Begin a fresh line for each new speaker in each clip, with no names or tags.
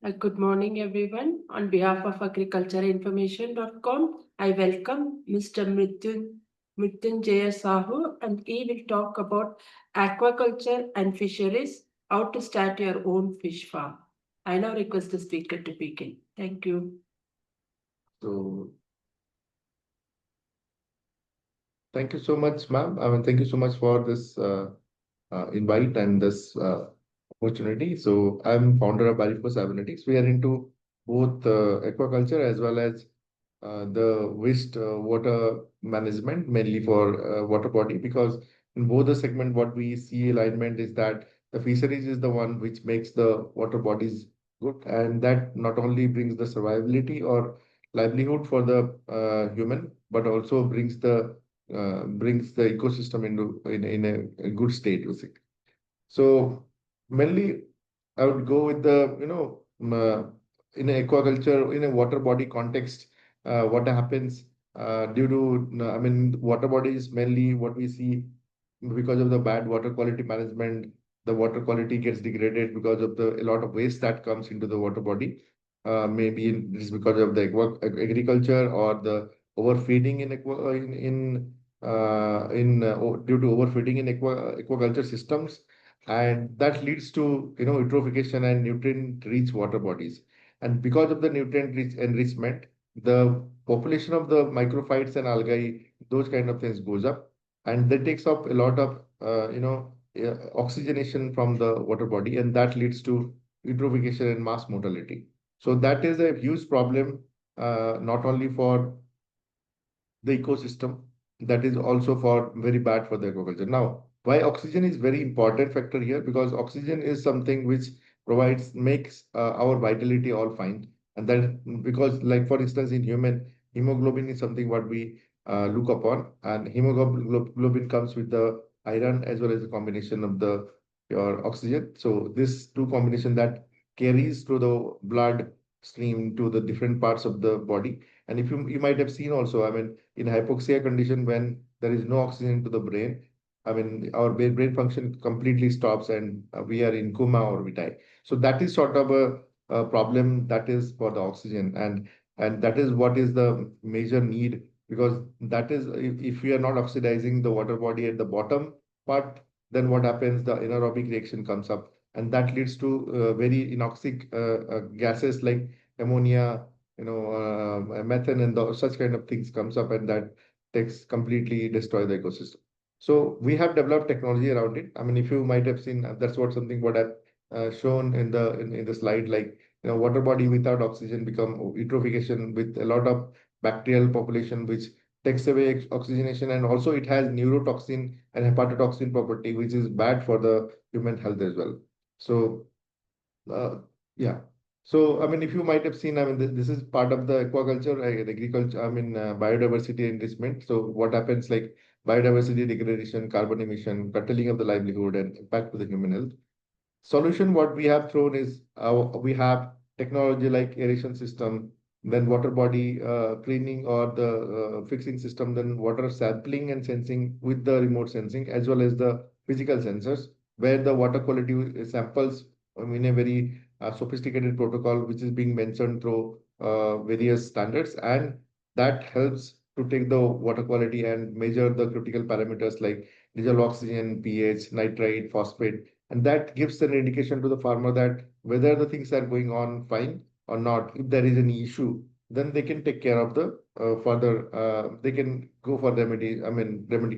Good morning, everyone. On behalf of agricultureinformation.com, I welcome Mr. Mrutyunjaya Sahu, and he will talk about aquaculture and fisheries, how to start your own fish farm. I now request the speaker to begin. Thank you.
So, thank you so much, ma'am. Thank you so much for this invite and this opportunity. So, I'm founder of Bariflo Cybernetics. We are into both aquaculture as well as the waste water management, mainly for water body, because in both the segment, what we see alignment is that the fisheries is the one which makes the water bodies good, and that not only brings the survivability or livelihood for the human, but also brings the ecosystem in a good state, basically. So mainly, I would go with the, in a aquaculture, in a water body context, what happens due to, water bodies mainly what we see because of the bad water quality management, the water quality gets degraded because of a lot of waste that comes into the water body. Maybe it is because of the agriculture or the overfeeding due to overfeeding in aquaculture systems, and that leads to eutrophication and nutrient rich water bodies. And because of the nutrient rich enrichment, the population of the microphytes and algae, those kind of things goes up, and that takes up a lot of oxygenation from the water body, and that leads to eutrophication and mass mortality. So that is a huge problem, not only for the ecosystem, that is also for very bad for the agriculture. Now, why oxygen is very important factor here? Because oxygen is something which makes our vitality all fine. And then because like for instance in human, hemoglobin is something what we look upon, and hemoglobin comes with the iron as well as the combination of the your oxygen. So this two combination that carries through the blood stream to the different parts of the body. And if you might have seen also, in hypoxia condition, when there is no oxygen to the brain, our brain function completely stops, and we are in coma or we die. So that is sort of a problem that is for the oxygen, and that is what is the major need, because that is if we are not oxidizing the water body at the bottom part, then what happens? The anaerobic reaction comes up, and that leads to very anoxic gases like ammonia, methane, and such kind of things comes up, and that takes completely destroy the ecosystem. So we have developed technology around it. If you might have seen, that's what something what I've shown in the slide, like water body without oxygen become eutrophication with a lot of bacterial population, which takes away oxygenation, and also it has neurotoxin and hepatotoxin property, which is bad for the human health as well. So uh, yeah. So, if you might have seen, this is part of the aquaculture, agriculture, biodiversity enrichment. So, what happens like biodiversity degradation, carbon emission, curtailing of the livelihood, and impact to the human health. Solution, what we have thrown is we have technology like aeration system, then water body cleaning or the fixing system, then water sampling and sensing with the remote sensing, as well as the physical sensors, where the water quality samples in a very sophisticated protocol, which is being mentioned through various standards, and that helps to take the water quality and measure the critical parameters like dissolved oxygen, pH, nitrite, phosphate, and that gives an indication to the farmer that whether the things are going on fine or not. If there is any issue, then they can take care of the further, they can go for remedy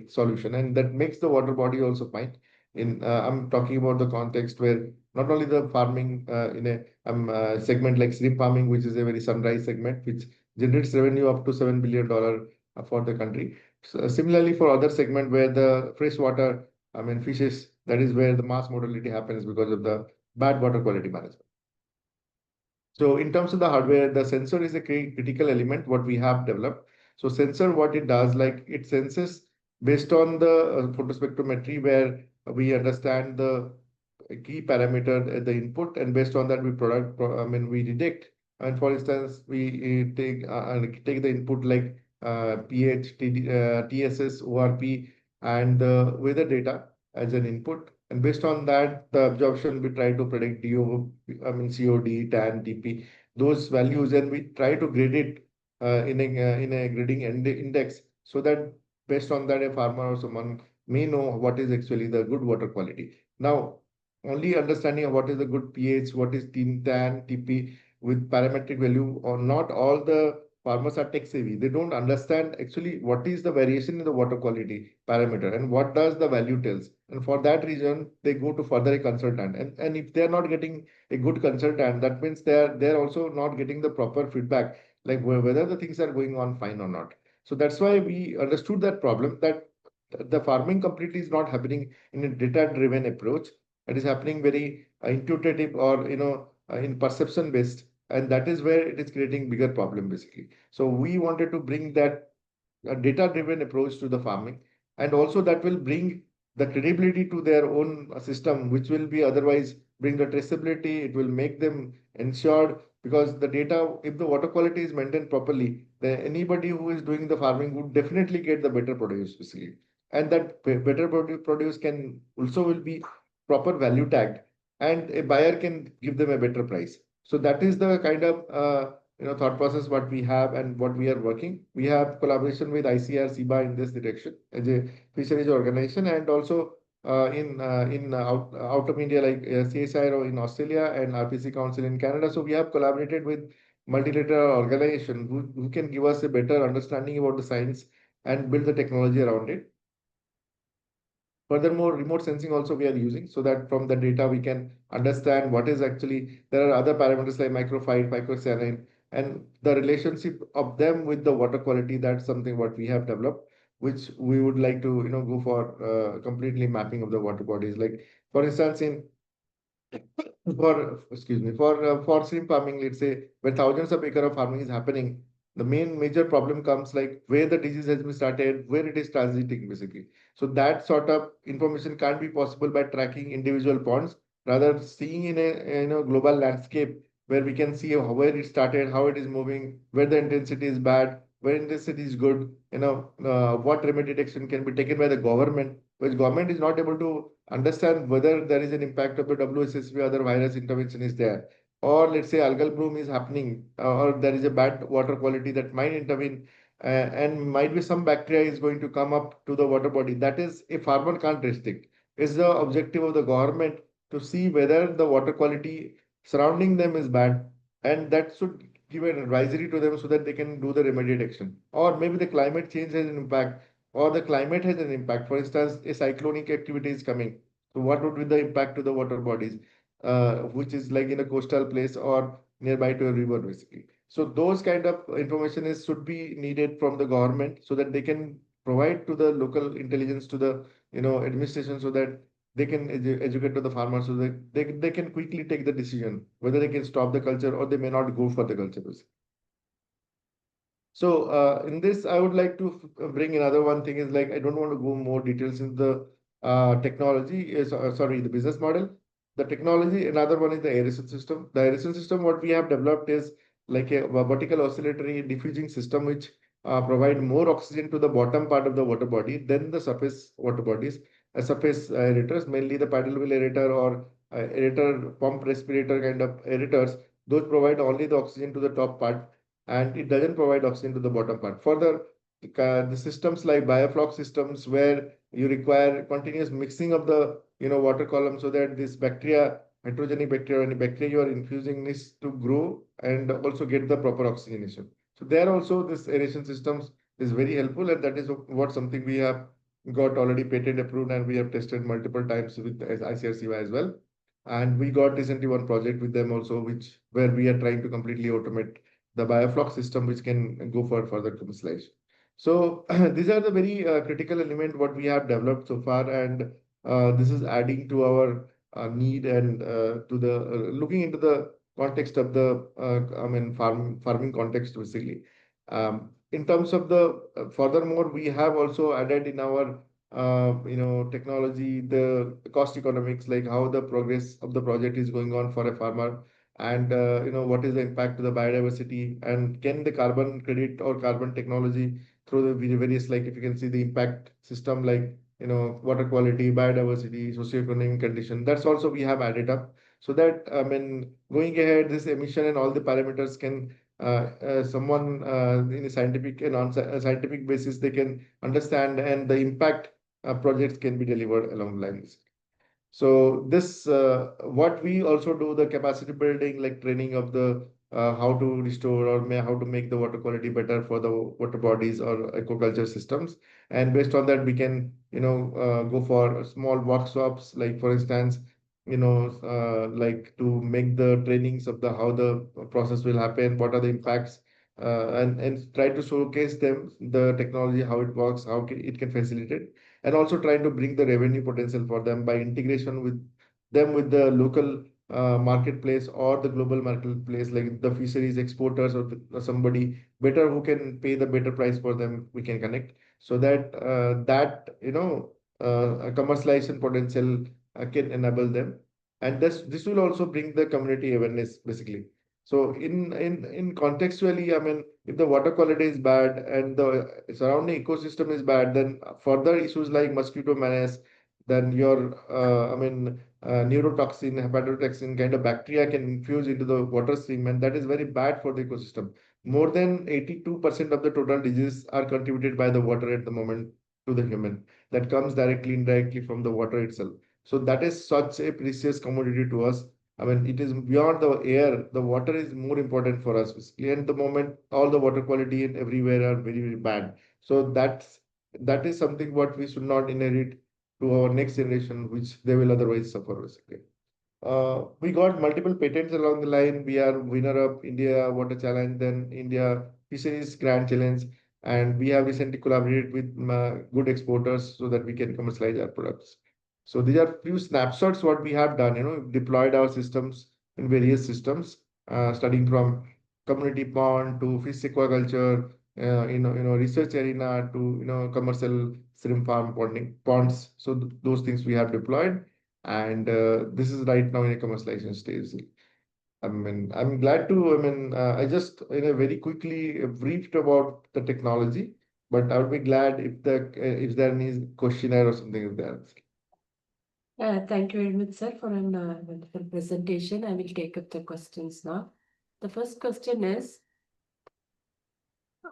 solution, and that makes the water body also fine. I'm talking about the context where not only the farming in a segment like shrimp farming, which is a very sunrise segment, which generates revenue up to $7 billion for the country. So, similarly, for other segment where the freshwater, fishes, that is where the mass mortality happens because of the bad water quality management. So in terms of the hardware, the sensor is a critical element what we have developed. So sensor, what it does, like it senses based on the photospectrometry, where we understand the key parameter at the input, and based on that we detect. And for instance, we take the input like pH, TSS, ORP, and the weather data as an input, And based on that, the absorption, we try to predict DO, I mean COD, TAN, TP, those values, and we try to grade it in a grading index, so that based on that, a farmer or someone may know what is actually the good water quality. Now, only understanding of what is the good pH, what is TAN, TP with parametric value, or not all the farmers are tech savvy. They don't understand actually what is the variation in the water quality parameter and what does the value tells. And for that reason, they go to further a consultant. And if they're not getting a good consultant, that means they're also not getting the proper feedback, like whether the things are going on fine or not. So that's why we understood that problem, that the farming completely is not happening in a data-driven approach. It is happening very intuitive, or in perception based, and that is where it is creating bigger problem basically. So we wanted to bring that a data-driven approach to the farming, and also that will bring the credibility to their own system, which will be otherwise bring the traceability. It will make them ensured, because the data, if the water quality is maintained properly, then anybody who is doing the farming would definitely get the better produce, basically. And that better produce can also will be proper value tagged, and a buyer can give them a better price. So that is the kind of thought process what we have and what we are working. We have collaboration with ICR SIBA in this direction as a fisheries organization, and also out of India, like CSIRO in Australia and RPC Council in Canada. So we have collaborated with multilateral organization who can give us a better understanding about the science and build the technology around it. Furthermore, remote sensing also we are using, so that from the data we can understand what is actually, there are other parameters like microphyte, microsaline, and the relationship of them with the water quality. That's something what we have developed, which we would like to go for completely mapping of the water bodies. Like for instance, in for excuse me for shrimp farming, let's say where thousands of acre of farming is happening, the main major problem comes like where the disease has been started, where it is transiting basically. So that sort of information can't be possible by tracking individual ponds, rather seeing in a global landscape, where we can see where it started, how it is moving, where the intensity is bad, where intensity is good, what remedial action can be taken by the government, which government is not able to understand whether there is an impact of the WSSV, other virus intervention is there, or let's say algal bloom is happening, or there is a bad water quality that might intervene, and might be some bacteria is going to come up to the water body. That is a farmer can't restrict. It's the objective of the government to see whether the water quality surrounding them is bad, and that should give an advisory to them so that they can do the remediate action. Or maybe the climate change has an impact, or the climate has an impact. For instance, a cyclonic activity is coming. So what would be the impact to the water bodies, which is like in a coastal place or nearby to a river, basically. So those kind of information is should be needed from the government, so that they can provide to the local intelligence, to the administration, so that they can educate to the farmers, so that they can quickly take the decision whether they can stop the culture or they may not go for the culture. So in this, I would like to bring another one thing is like I don't want to go more details into the technology. Sorry, the business model. The technology. Another one is the aeration system. The aeration system, what we have developed is like a vertical oscillatory diffusing system, which provide more oxygen to the bottom part of the water body than the surface water bodies. Surface aerators, mainly the paddle wheel aerator or aerator pump respirator kind of aerators. Those provide only the oxygen to the top part, and it doesn't provide oxygen to the bottom part. Further, the systems like biofloc systems, where you require continuous mixing of the water column, so that this bacteria, heterogenic bacteria, any bacteria you are infusing needs to grow and also get the proper oxygenation. So there also this aeration systems is very helpful, and that is what something we have got already patent approved, and we have tested multiple times with ICRCY as well. And we got recently one project with them also, which where we are trying to completely automate the biofloc system, which can go for further commercialization. So these are the very critical element what we have developed so far, and this is adding to our need, and to the looking into the context of the farming context basically. In terms of the furthermore, we have also added in our technology the cost economics, like how the progress of the project is going on for a farmer, and what is the impact to the biodiversity, and can the carbon credit or carbon technology through the various, like if you can see the impact system, like water quality, biodiversity, socioeconomic condition. That's also we have added up so that, I mean, going ahead, this emission and all the parameters can someone in a scientific and on a scientific basis they can understand, and the impact projects can be delivered along the lines. So this, what we also do, the capacity building, like training of the how to restore or how to make the water quality better for the water bodies or aquaculture systems. And based on that, we can, go for small workshops, like for instance, like to make the trainings of the how the process will happen, what are the impacts, and try to showcase them the technology, how it works, how it can facilitate, and also trying to bring the revenue potential for them by integration with them with the local marketplace or the global marketplace, like the fisheries exporters or somebody better who can pay the better price for them. We can connect so that a commercialization potential can enable them, and this will also bring the community awareness basically. So in contextually, I mean, if the water quality is bad and the surrounding ecosystem is bad, then further issues like mosquito menace, then your neurotoxin, hepatotoxin kind of bacteria can infuse into the water stream, and that is very bad for the ecosystem. More than 82% of the total diseases are contributed by the water at the moment to the human. That comes directly, indirectly from the water itself. So that is such a precious commodity to us. I mean, it is beyond the air. The water is more important for us, basically. And the moment all the water quality and everywhere are very, very bad. So that is something what we should not inherit to our next generation, which they will otherwise suffer, basically. We got multiple patents along the line. We are winner of India Water Challenge, then India Fisheries Grand Challenge, and we have recently collaborated with good exporters so that we can commercialize our products. So these are few snapshots what we have done. Deployed our systems in various systems, studying from community pond to fish aquaculture, research arena to commercial shrimp farm ponds. So those things we have deployed, and this is right now in a commercialization stage. I mean, I'm glad to. I mean, I just very quickly briefed about the technology, but I would be glad if there any questionnaire or something is there.
Thank you very much, sir, for a wonderful presentation. I will take up the questions now. The first question is,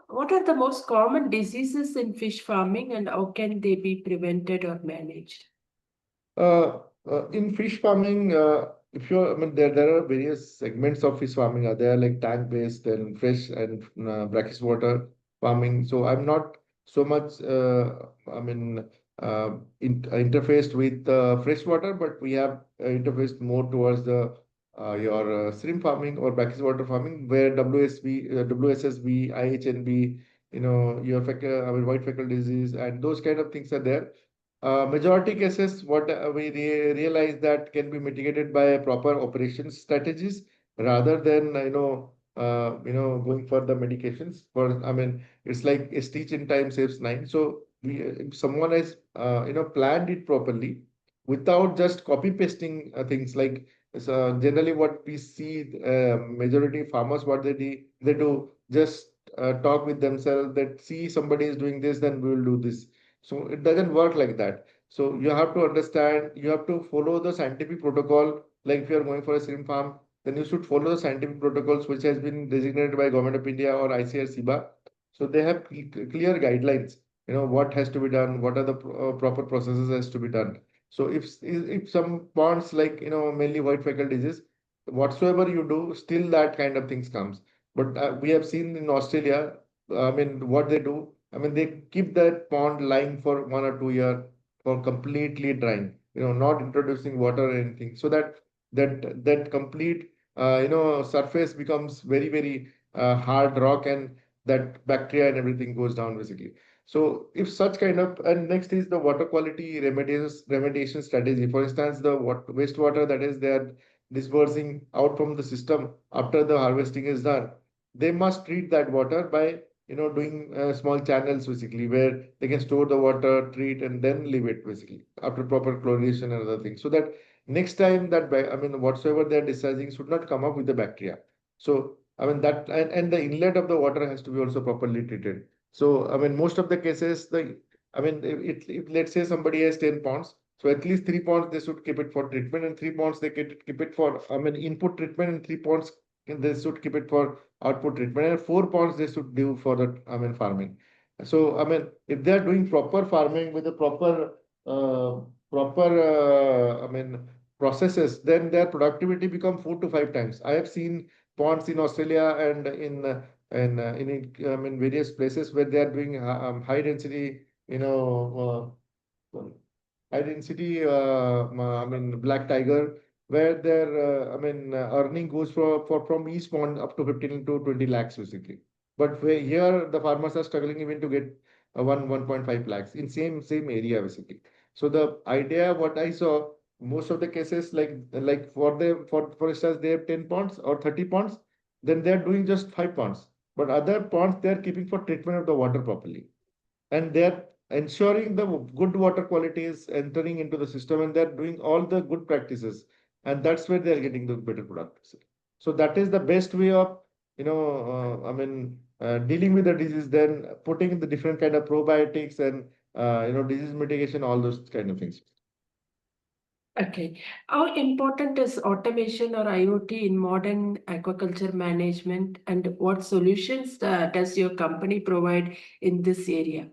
what are the most common diseases in fish farming and how can they be prevented or managed?
In fish farming, if you're, I mean, there are various segments of fish farming are there, like tank-based and fresh and brackish water farming. So I'm not so much, I mean, interfaced with fresh water, but we have interfaced more towards the your shrimp farming or brackish water farming, where WSSB, IHNB, I mean, white fecal disease, and those kind of things are there. Majority cases, what we realize that can be mitigated by proper operations strategies rather than going for the medications. For I mean, it's like a stitch in time saves nine. So if someone has planned it properly without just copy pasting things like, so generally what we see, majority farmers what they do just talk with themselves that see somebody is doing this, then we will do this. So it doesn't work like that. So you have to understand, you have to follow the scientific protocol. Like if you are going for a shrimp farm, then you should follow the scientific protocols which has been designated by Government of India or ICAR SIBA. So they have clear guidelines. What has to be done, what are the proper processes has to be done. So if some ponds like mainly white fecal disease, whatsoever you do, still that kind of things comes. But we have seen in Australia, I mean, what they do. I mean, they keep that pond lying for 1 or 2 years for completely drying, not introducing water or anything, so that complete, surface becomes very, very hard rock, and that bacteria and everything goes down basically. So if such kind of, and next is the water quality remediation strategy. For instance, the wastewater that is there dispersing out from the system after the harvesting is done, they must treat that water by doing small channels basically where they can store the water, treat, and then leave it basically after proper chlorination and other things. So that next time that, I mean, whatsoever they're discharging should not come up with the bacteria. So, I mean, that, and the inlet of the water has to be also properly treated. So, I mean, most of the cases, the I mean, if let's say somebody has 10 ponds, so at least 3 ponds they should keep it for treatment, and 3 ponds they keep it for, I mean, input treatment, and 3 ponds they should keep it for output treatment, and 4 ponds they should do for the, I mean, farming. So, I mean, if they are doing proper farming with the proper, I mean, processes, then their productivity become 4 to 5 times. I have seen ponds in Australia and I mean, various places where they are doing high density, you know, high density, I mean, black tiger, where their, I mean, earning goes for from each pond up to 15 to 20 lakhs basically. But where here the farmers are struggling even to get 1.5 lakhs in same area basically. So the idea what I saw, most of the cases like for them for instance they have 10 ponds or 30 ponds, then they are doing just 5 ponds. But other ponds they are keeping for treatment of the water properly, and they're ensuring the good water quality is entering into the system, and they're doing all the good practices, and that's where they're getting the better products. So that is the best way of, dealing with the disease, then putting the different kind of probiotics and disease mitigation, all those kind of things.
Okay. How important is automation or IoT in modern aquaculture management, and what solutions does your company provide in this area?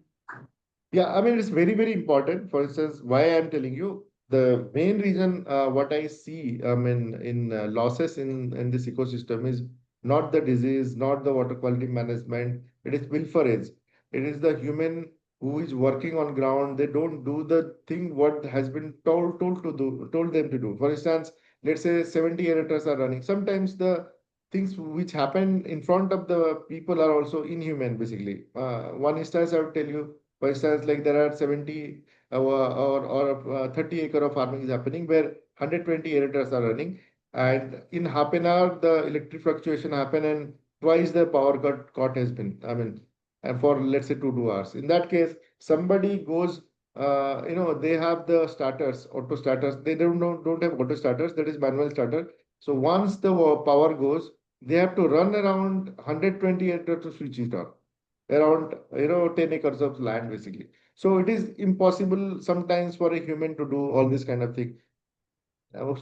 Yeah, I mean, it's very, very important. For instance, why I'm telling you, the main reason what I see, I mean, in losses in this ecosystem is not the disease, not the water quality management. It is pilferage. It is the human who is working on ground. They don't do the thing what has been told them to do. For instance, let's say 70 aerators are running. Sometimes the things which happen in front of the people are also inhuman, basically. One instance I would tell you, for instance, like there are 70 or 30 acre of farming is happening where 120 aerators are running, and in half an hour the electric fluctuation happen, and twice the power cut has been, I mean, and for let's say 2 hours. In that case, somebody goes, they have the starters, auto starters. They don't have auto starters. That is manual starter. So once the power goes, they have to run around 120 aerators to switch it on, around 10 acres of land basically. So it is impossible sometimes for a human to do all this kind of thing.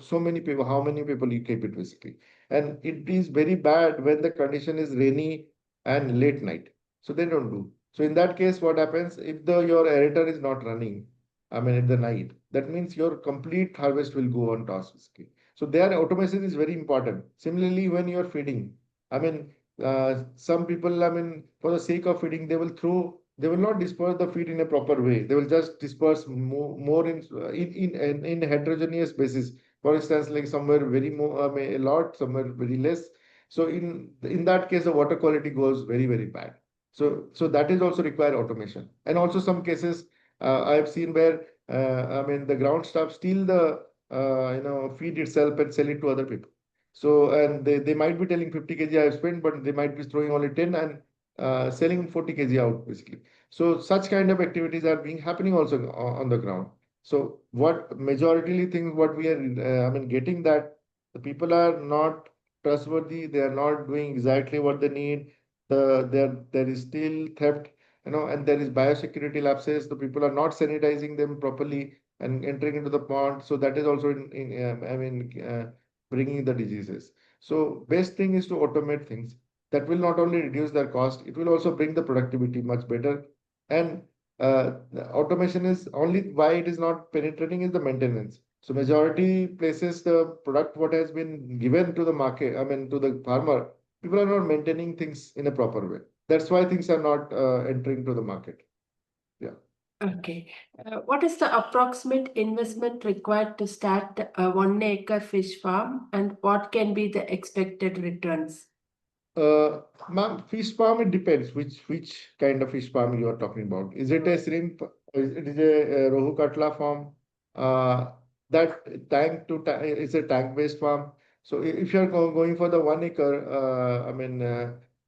So many people, how many people you keep it basically, and it is very bad when the condition is rainy and late night, so they don't do. So in that case what happens, if the your aerator is not running, I mean, at the night, that means your complete harvest will go on toss basically. So their automation is very important. Similarly, when you are feeding, I mean, some people, I mean, for the sake of feeding, they will not disperse the feed in a proper way. They will just disperse more in heterogeneous basis. For instance, like somewhere very more, a lot, somewhere very less. So in that case, the water quality goes very, very bad. So that is also require automation. And also some cases I have seen where I mean, the ground staff steal the feed itself and sell it to other people. So and they might be telling 50 kg I have spent, but they might be throwing only 10 and selling 40 kg out basically. So such kind of activities are being happening also on the ground. So what majority things what we are, I mean, getting that the people are not trustworthy. They are not doing exactly what they need. There is still theft, and there is biosecurity lapses. The people are not sanitizing them properly and entering into the pond. So that is also bringing the diseases. So best thing is to automate things. That will not only reduce their cost, it will also bring the productivity much better. And the automation is only why it is not penetrating is the maintenance. So majority places the product what has been given to the market, I mean to the farmer, people are not maintaining things in a proper way. That's why things are not entering to the market. Yeah.
Okay. What is the approximate investment required to start a 1 acre fish farm, and what can be the expected returns?
Ma'am, fish farm, it depends which kind of fish farm you are talking about. Is it a shrimp? It is a Rohu Katla farm? Uh, that tank to tank is a tank-based farm. So if you are going for the 1 acre,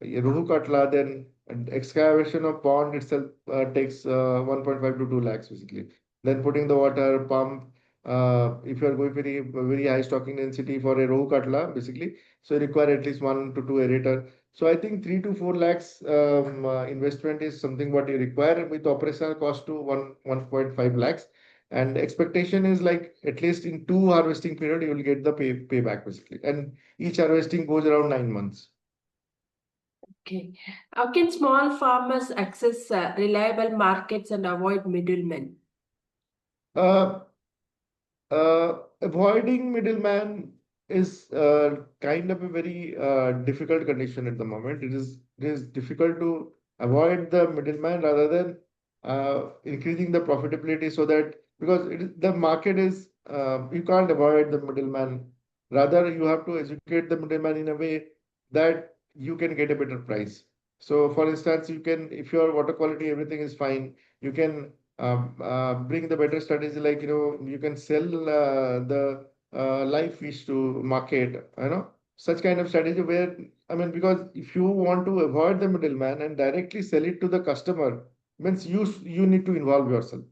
Rohu Katla, then excavation of pond itself takes 1.5 to 2 lakhs basically. Then putting the water pump. If you are going very high stocking density for a Rohu Katla, basically, so you require at least 1 to 2 aerator. So I think 3 to 4 lakhs investment is something what you require with operational cost to 1.5 lakhs. And expectation is like at least in 2 harvesting period, you will get the payback basically. And each harvesting goes around 9 months.
Okay. How can small farmers access reliable markets and avoid middlemen?
Uh, Avoiding middleman is kind of a very difficult condition at the moment. It is difficult to avoid the middleman rather than increasing the profitability so that because the market is you can't avoid the middleman. Rather, you have to educate the middleman in a way that you can get a better price. So, for instance, you can if your water quality everything is fine, you can bring the better strategy like you can sell the live fish to market, such kind of strategy where I mean because if you want to avoid the middleman and directly sell it to the customer means you need to involve yourself.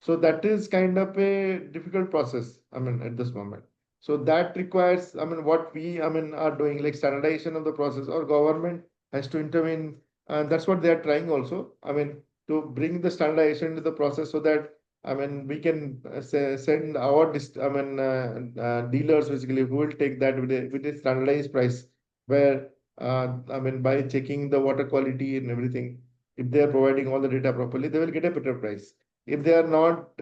So that is kind of a difficult process, I mean, at this moment. So that requires, I mean, what we, I mean, are doing, like standardization of the process, or government has to intervene. And that's what they are trying also. I mean, to bring the standardization into the process so that, I mean, we can send our, dealers basically who will take that with a standardized price where, I mean, by checking the water quality and everything, if they are providing all the data properly, they will get a better price. If they are not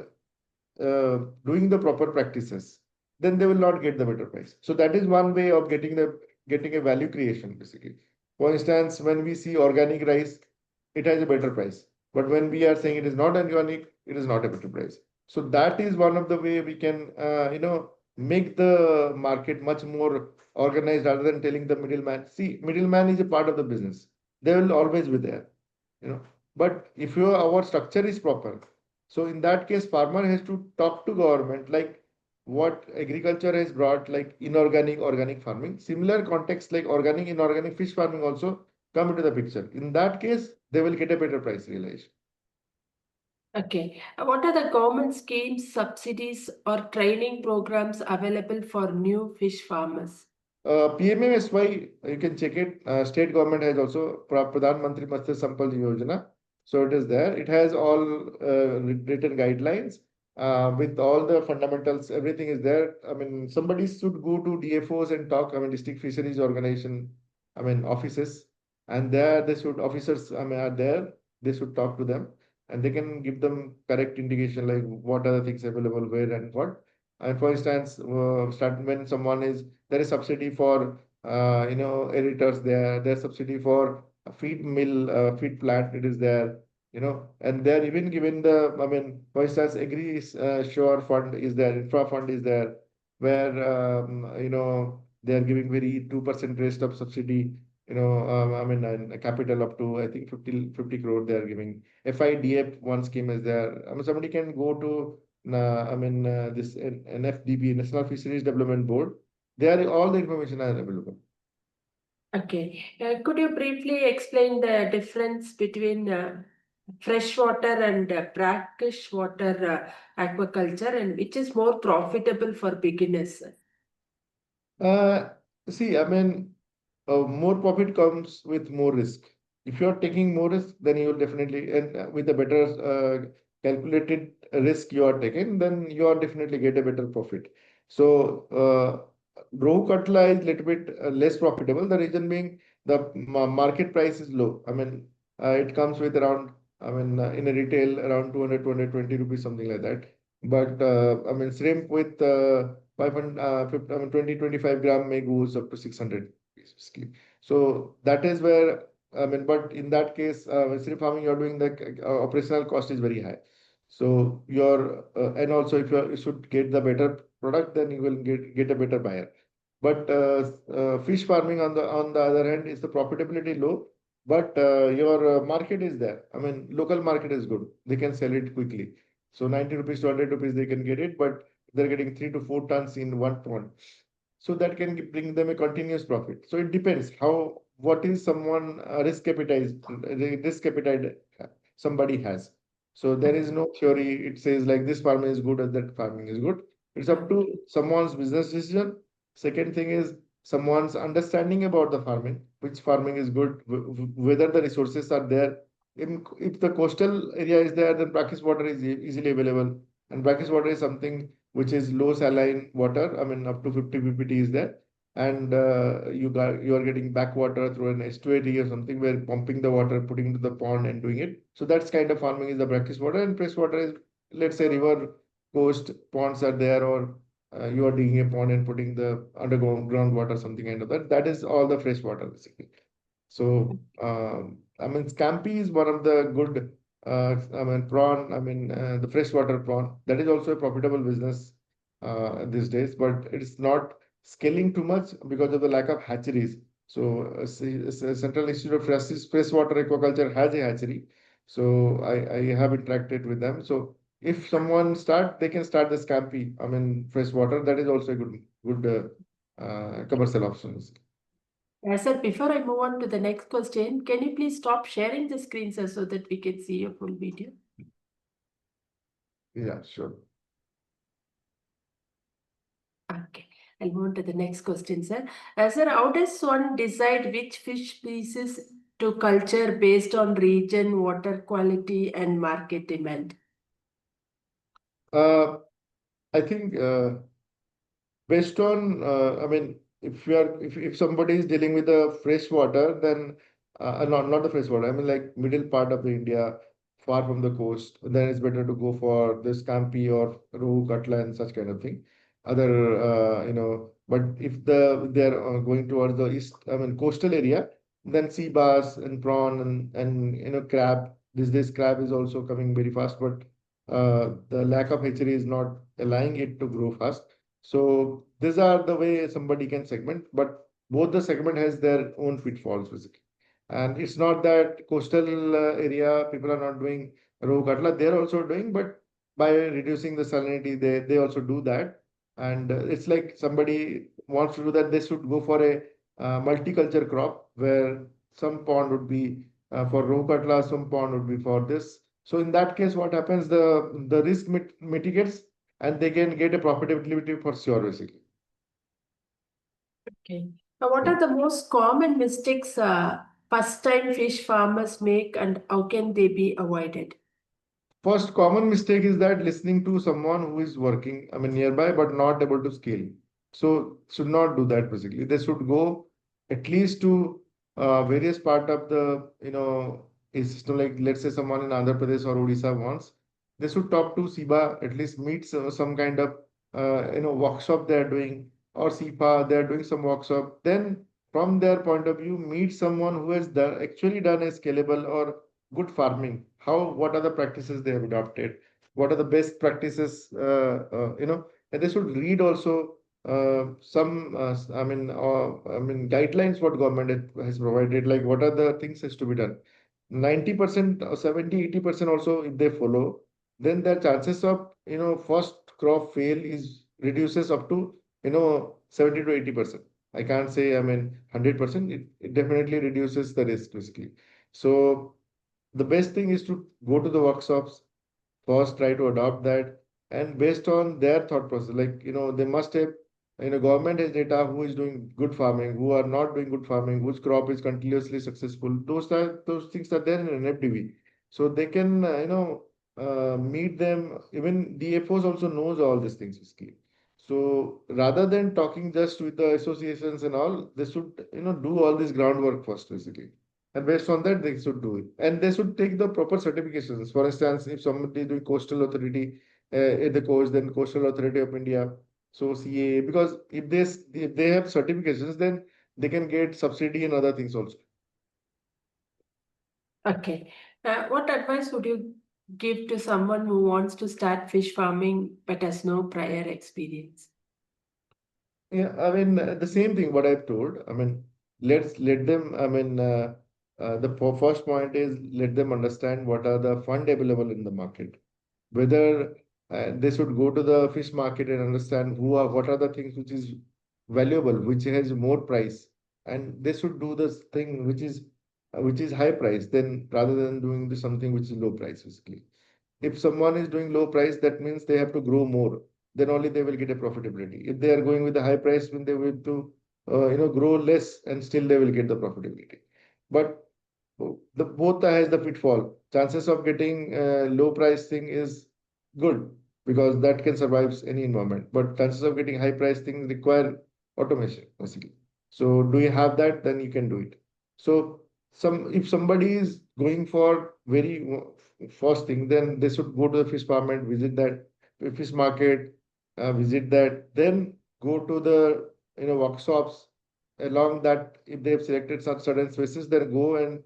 doing the proper practices, then they will not get the better price. So that is one way of getting a value creation basically. For instance, when we see organic rice, it has a better price. But when we are saying it is not organic, it is not a better price. So that is one of the way we can make the market much more organized rather than telling the middleman. See, middleman is a part of the business. They will always be there, you know. But if our structure is proper, so in that case, farmer has to talk to government, like what agriculture has brought, like inorganic, organic farming. Similar context like organic, inorganic fish farming also come into the picture. In that case, they will get a better price realization.
Okay. What are the government schemes, subsidies, or training programs available for new fish farmers?
PMASY, you can check it. State government has also Pradhan Mantri Matsya Sampal Yojana. So it is there. It has all written guidelines with all the fundamentals. Everything is there. I mean, somebody should go to DFOs and talk. I mean, district fisheries organization. I mean, offices, and there they should officers. I mean, are there. They should talk to them, and they can give them correct indication like what are the things available where and what. And for instance, start when someone is there is subsidy for editors there. There's subsidy for a feed mill, feed plant. It is there, and they're even given the. I mean, for instance, agri sure fund is there, infra fund is there, where they are giving very 2% rate of subsidy. I mean, and a capital up to I think 50 crore they are giving. FIDF one scheme is there. I mean, somebody can go to this NFDB, National Fisheries Development Board. There, all the information are available.
Okay. Could you briefly explain the difference between freshwater and brackish water aquaculture, and which is more profitable for beginners?
Uh, See, I mean, more profit comes with more risk. If you're taking more risk, then you will definitely, and with a better calculated risk you are taking, then you are definitely get a better profit. So, raw cutla is little bit less profitable. The reason being the market price is low. I mean, it comes with around, in a retail around 200, 220 rupees, something like that. But I mean, shrimp with 500, 20, 25 gram may goes up to 600 basically. So that is where, I mean, but in that case, shrimp farming, you're doing the operational cost is very high. So and also if you should get the better product, then you will get a better buyer. But fish farming on the other hand is the profitability low, but your market is there. I mean, local market is good. They can sell it quickly. So 90 rupees to 100 rupees they can get it, but they're getting 3 to 4 tons in one pond. So that can bring them a continuous profit. So it depends what is someone risk appetite somebody has. So there is no theory. It says like this farming is good or that farming is good. It's up to someone's business decision. Second thing is someone's understanding about the farming, which farming is good, whether the resources are there. If the coastal area is there, then brackish water is easily available. And brackish water is something which is low saline water. I mean, up to 50 ppt is there. And you are getting backwater through an estuary or something where pumping the water, putting into the pond and doing it. So that's kind of farming is the brackish water. And fresh water is, let's say, river, coast, ponds are there, or you are digging a pond and putting the underground groundwater, something kind of that. That is all the fresh water basically. So, I mean, scampi is one of the good, I mean, prawn, I mean, the freshwater prawn. That is also a profitable business these days, but it's not scaling too much because of the lack of hatcheries. So, Central Institute of Freshwater Aquaculture has a hatchery. So, I have interacted with them. So, if someone start, they can start the scampi, I mean, freshwater. That is also a good commercial option.
Sir, before I move on to the next question, can you please stop sharing the screen, sir, so that we can see your full video?
Yeah, sure.
Okay, I'll move on to the next question, sir. Sir, how does one decide which fish species to culture based on region, water quality, and market demand?
Uh, I think based on, I mean, if somebody is dealing with the fresh water, then not the fresh water. I mean, like middle part of the India, far from the coast, then it's better to go for the scampi or rohu, katla, and such kind of thing. Other, but if they're going towards the east, I mean, coastal area, then sea bass and prawn and crab. This crab is also coming very fast, but the lack of hatchery is not allowing it to grow fast. So these are the way somebody can segment, but both the segment has their own pitfalls basically. And it's not that coastal area people are not doing rohu katla, they're also doing, but by reducing the salinity, they also do that. And it's like somebody wants to do that, they should go for a multiculture crop where some pond would be for rohu katla, some pond would be for this. So in that case, what happens? The risk mitigates and they can get a profitability for sure, basically.
Okay. Now, what
Yeah.
are the most common mistakes first-time fish farmers make, and how can they be avoided?
First common mistake is that listening to someone who is working, I mean, nearby, but not able to scale. So should not do that basically. They should go at least to various part of the, system. Like let's say someone in Andhra Pradesh or Odisha wants, they should talk to SIBA, at least meet some kind of, workshop they are doing, or SIPA, they are doing some workshop. Then from their point of view, meet someone who has actually done a scalable or good farming. What are the practices they have adopted? What are the best practices? And they should read also some, guidelines what government has provided, like what are the things has to be done. 90% or 70, 80% also, if they follow, then the chances of, first crop fail is reduces up to, 70 to 80%. I can't say, 100%. It definitely reduces the risk basically. So the best thing is to go to the workshops first, try to adopt that, and based on their thought process, like they must have, government has data who is doing good farming, who are not doing good farming, whose crop is continuously successful. Those things are there in an FDV, so they can meet them. Even DFOs also knows all these things basically. So rather than talking just with the associations and all, they should do all this groundwork first basically. And based on that, they should do it. And they should take the proper certifications. For instance, if somebody is doing coastal authority at the coast, then coastal authority of India, so CA, because if they have certifications, then they can get subsidy and other things also.
Okay. What advice would you give to someone who wants to start fish farming but has no prior experience?
Yeah, I mean, the same thing what I've told. I mean, let them, the first point is let them understand what are the fund available in the market. Whether they should go to the fish market and understand what are the things which is valuable, which has more price, and they should do this thing which is high price, then rather than doing something which is low price, basically. If someone is doing low price, that means they have to grow more. Then only they will get a profitability. If they are going with the high price, then they will to grow less and still they will get the profitability. But the both has the pitfall. Chances of getting low price thing is good because that can survive any environment. But chances of getting high price things require automation basically. So do you have that? Then you can do it. So if somebody is going for very first thing, then they should go to the fish farm and visit that fish market, visit that, then go to the workshops along that. If they've selected such certain spaces, then go and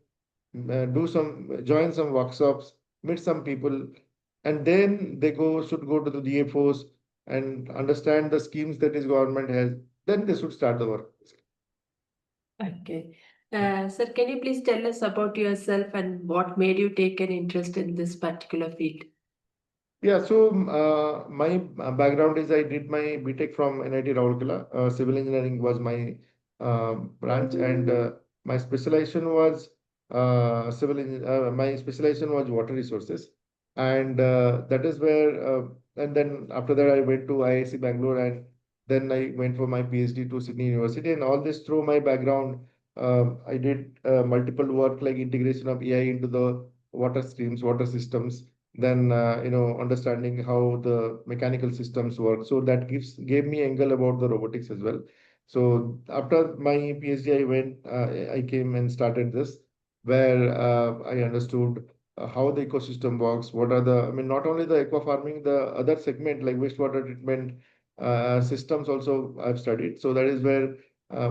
join some workshops, meet some people, and then they should go to the DFOs and understand the schemes that his government has. Then they should start the work.
Okay. Sir, can you please tell us about yourself and what made you take an interest in this particular field?
Yeah, so my background is I did my BTech from NIT Rourkela. Civil engineering was my branch, and my specialization was water resources, and that is where. And then after that, I went to IIC Bangalore, and then I went for my PhD to Sydney University, and all this through my background. I did multiple work like integration of AI into the water streams, water systems, then understanding how the mechanical systems work, so that gave me angle about the robotics as well. So after my PhD I came and started this, where I understood how the ecosystem works, what are the, I mean, not only the aqua farming, the other segment like wastewater treatment systems also I've studied. So that is where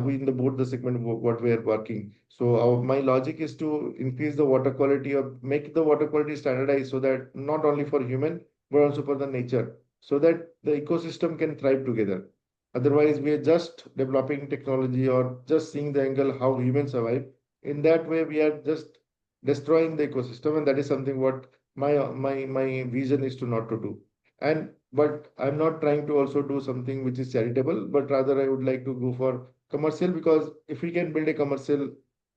we in the both the segment what we are working. So my logic is to increase the water quality or make the water quality standardized so that not only for human but also for the nature, so that the ecosystem can thrive together. Otherwise, we are just developing technology or just seeing the angle how humans survive. In that way, we are just destroying the ecosystem, and that is something what my vision is to not to do. And but I'm not trying to also do something which is charitable, but rather I would like to go for commercial, because if we can build a commercial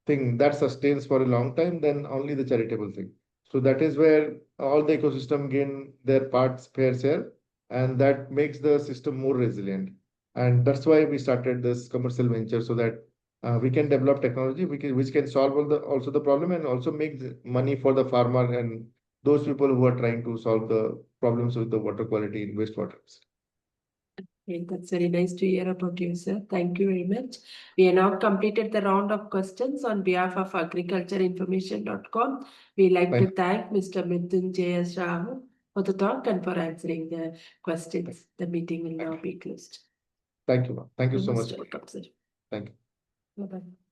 thing that sustains for a long time, then only the charitable thing. So that is where all the ecosystem gain their parts fair share, and that makes the system more resilient. And that's why we started this commercial venture, so that we can develop technology which can solve also the problem, and also make the money for the farmer and those people who are trying to solve the problems with the water quality in wastewater.
Okay, that's very nice to hear about you, sir. Thank you very much. We have now completed the round of questions on behalf of agricultureinformation.com. We like to thank Mr. Mrutyunjaya Sahu for the talk and for answering the questions. The meeting will now be closed.
Thank you, ma'am. Thank you
You're
so
most
much.
welcome, sir.
Thank you.
Bye-bye.